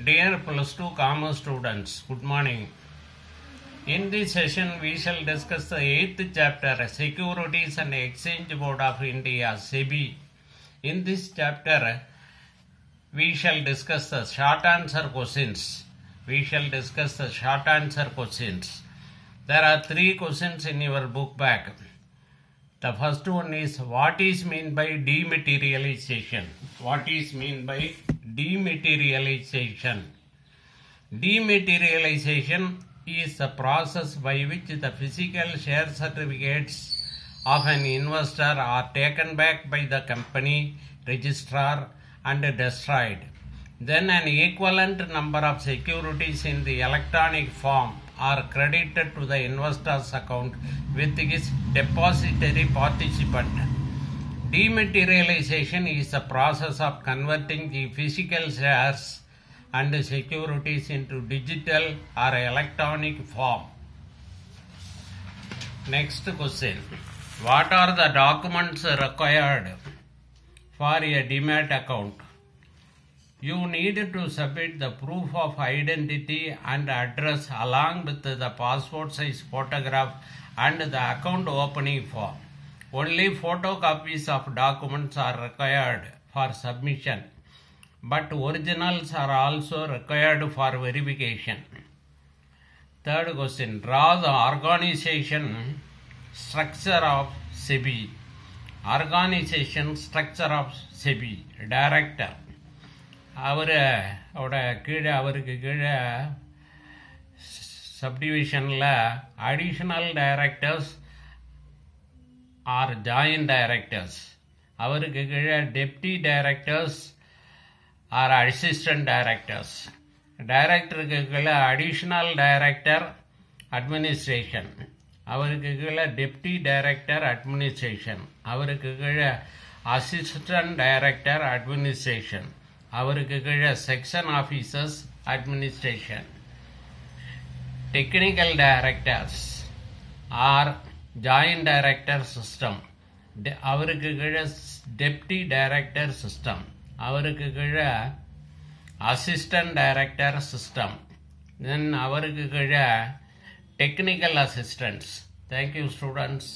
Dear plus 2 commerce students, good morning. In this session, we shall discuss the 8th chapter, Securities and Exchange Board of India, SEBI. In this chapter, we shall discuss the short answer questions. There are 3 questions in your book bag. The first one is, what is meant by dematerialization? What is meant by dematerialization? Dematerialization is the process by which the physical share certificates of an investor are taken back by the company registrar and destroyed. Then an equivalent number of securities in the electronic form are credited to the investor's account with his depository participant. Dematerialization is the process of converting the physical shares and securities into digital or electronic form. Next question. What are the documents required for a demat account? You need to submit the proof of identity and address along with the passport size photograph and the account opening form. Only photocopies of documents are required for submission, but originals are also required for verification. Third question. Draw the organization structure of SEBI. Organization structure of SEBI. Director. அவருக்கு கீழே சப்டிவிஷனில் additional directors or joint directors, அவருக்கு கீழே deputy directors or assistant directors, டைரக்டருக்கு கீழே additional director administration, அவருக்கு கீழே deputy director administration, அவருக்கு கீழே அசிஸ்டன்ட் டைரக்டர் அட்மினிஸ்ட்ரேஷன், அவருக்கு கீழே section officers administration. Technical directors or joint director system, அவருக்கு கீழே டெப்டி டைரக்டர் சிஸ்டம், அவருக்கு கீழே அசிஸ்டன்ட் டைரக்டர் சிஸ்டம், தென் அவருக்கு கீழே டெக்னிக்கல் அசிஸ்டன்ட்ஸ். Thank you students.